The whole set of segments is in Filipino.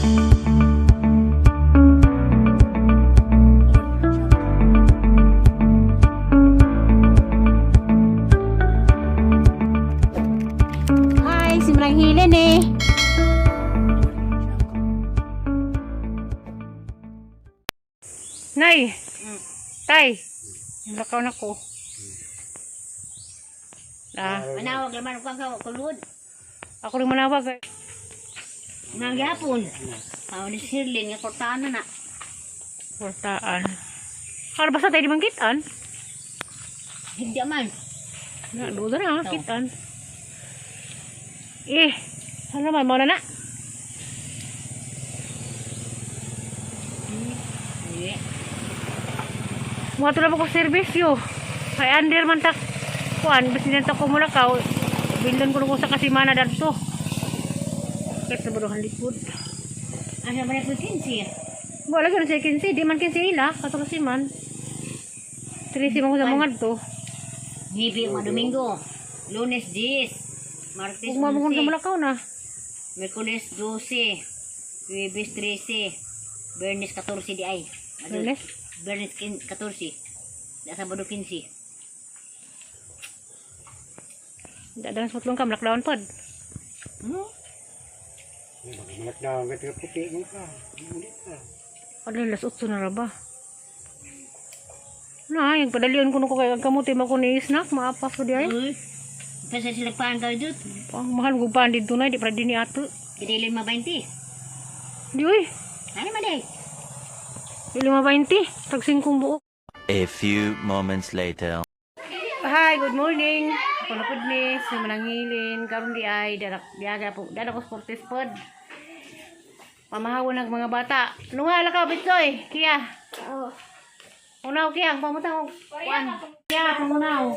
Hi, simrang hilin eh. Nay, tay, lakaw na ko. Manawag naman ko kulud. Ako rin manawag. Nang gihapon. Ni Sirlin nga kortaan na. Portaan. Kala basta tayo di mangkitan. Hindi man. Na, duda na, kitan. Ano naman, mauna na. Hindi. Mga tulad ko servisyo. Kay Ander man tak. Kuan, basinenta ko mula ka. Bilon ko sa kasimana dito. Kaya sa baruhan likod. Ano ba na po kinsi? Wala ka na siya 15. Di man 15 ila. Katulasiman. 13 mo ko sa mga to. Hibi mga Domingo. Lunes 10. Martes Kung mamukon ka 11. mulakaw na. Merkules 12. Huwebes 13. Bernes 14 di ay. Lunes? Bernes 14. Da Sabado 15. Dadang sutlong ka. Malakdawan pod. Malakdaw ka tiga puti mo ka. Ano las 8 na raba. Na, yung padalian ko nuko kay kamuti mo ko ni snack. Maapas ko di ay. Uy. Pasa sila paan ka dito. Ang mahal ko pa dito na. Di para din ni ato. Kidilin ma 20. Di uy. Ano man day? Di 5.20. Tag 5 buok. A few moments later. Hi, good morning. Ako na pod ni sa Manangilin. Karon di ay diaga po. Dada ko sportis pod. Pamahawon ng mga bata. Nungala ka bitsoy. Kiya. Oo. Unaw kiya, pamutang kuan. Kiya, pamunaw.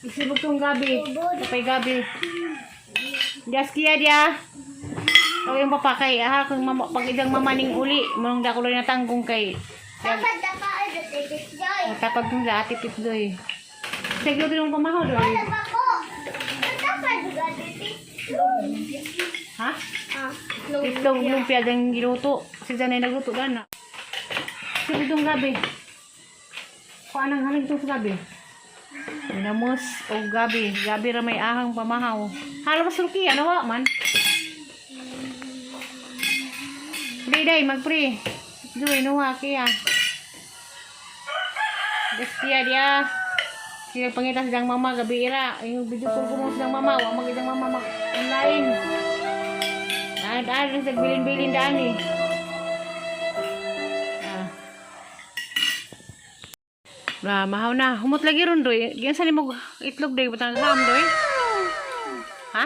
Isibog tong gabi. Tapay gabi. Dias kiya dia. O yung papakay. Aha, kung pag idang mamaning uli. Manong dako lang natanggong kay. Tapag nung lahat tipitdoy. Sige din yung pamahaw doy. Ha? Itlog lumpia ng giluto. Si Janay nagluto gana. Sige itong gabi. Kuan ang halig itong sa gabi. Minamos o gabi. Gabi ra may ahang pamahaw. Halo mas ruki. Ano wa man? Day, magpre. Doy, nuha kaya. Destia dia. Sila pangita silang mama gabi ira. Yung video call ko mo silang mama. Wag magidang mama online. Daan sa bilin-bilin daan eh. Mahaw na. Humot lagi ron doy. Yan sali mo itlog doy. Batang ham doy. Ha?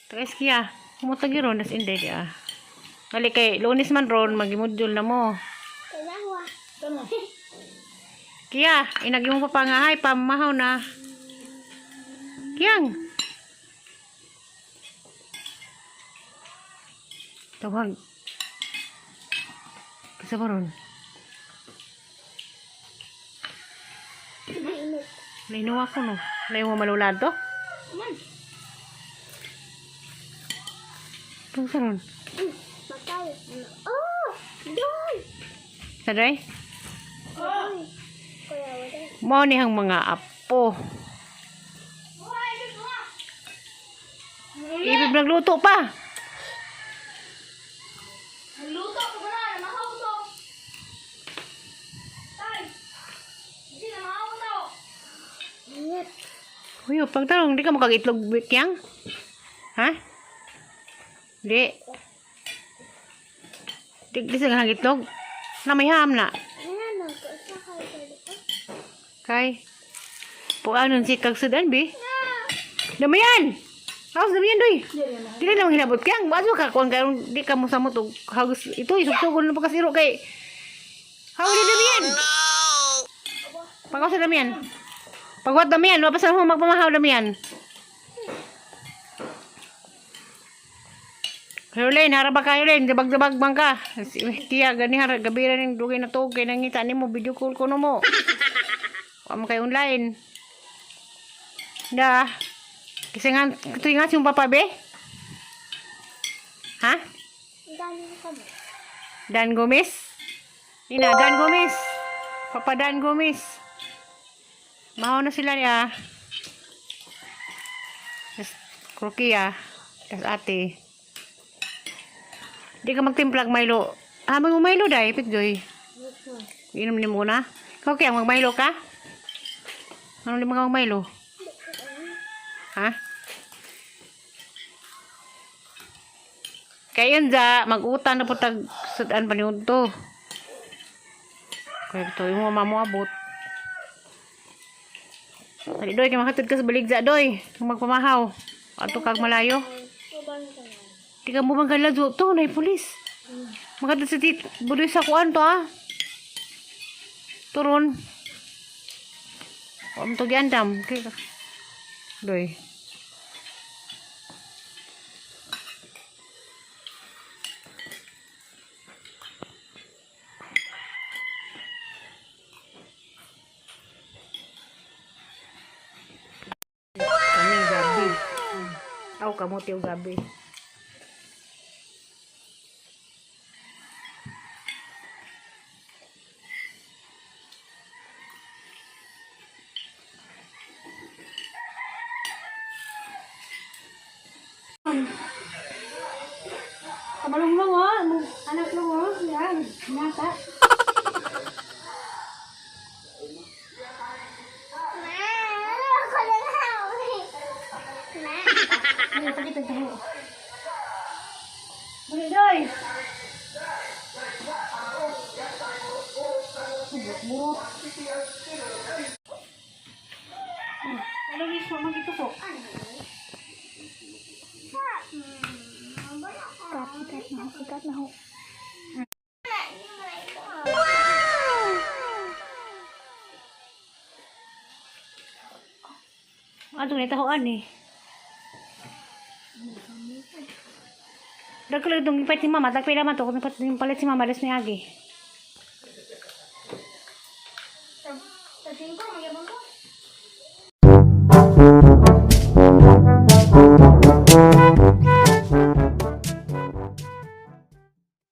Takais kiya. Humot lagi ron. Das inday dia. Kali kay Lunes man ron. Magimudjol na mo. Kiya. Inagi mo pa pangahay. Pamahaw na. Kiyang. Tawag. Kisa ba ron? Nainuwa ko no. Nainuwa malulado? Itong sa ron? Sa doy? Mo ni hang mga apo. Ibig nagluto pa. Luto ko na, namahaw to. Tay, hindi namahaw to. Uy, pagtanong, di ka makagitlog kiyang? Ha? Di. Di sa nga gitlog? Na may ham na. Kay. Puanon si kagsudan, bi? Damayan! Haus damayan, doy. Di na lang hinabot kiyang. Baso ka, kung di ka mo sa mo to. Haus, ito, isugsugon na pagkasiro kay. Haus di damayan. Pagaw sa damayan. Pagwat damian, mapasan mo magpamahaw damian. Caroline, harap ba Caroline? Dabag-dabag bang ka? Tiya, gani harap, gabi na rin dugay na to. Kaya nangita ni mo, video call ko no mo. Huwag mo kayo online. Da. Kasi nga, ito yung nga yung papa, be? Ha? Dan Gomez. Ina, Dan Gomez. Papa Dan Gomez. Mau na sila niya. Tapos, Krokia. Tapos ate. Di ka magtimplag Milo. Habang mo Milo dahil, Pitjoy. Inom ni muna. Ikaw kaya mag-Milo ka? Ano di mga mag-Milo? Ha? Kaya yun za, mag-utan na po tag sudan pa niyo to. Kaya ito, yung mama mo abot. Tadi doy, kaya makatid ka sa baligza doy. Kung magpamahaw. Ato kag malayo. Di ka mo magkala to, na pulis. Makatid sa tit, budoy sa kuan to ah. Turun. Om to giandam. Okay. Doy. Kami gabi. Aw kamu tiyo gabi. Kamalong lang anak lang yan, nata. Ano pa kita tahu? Boleh doy. Buruk. Ano ni sama gitu kok? Sikat na ho. Aduh, ni tahuan ni. Dah kalau itong ipait si mama, tak pila man to, kung palit si mama, das ni Agi. Sa tingin ko, magyabang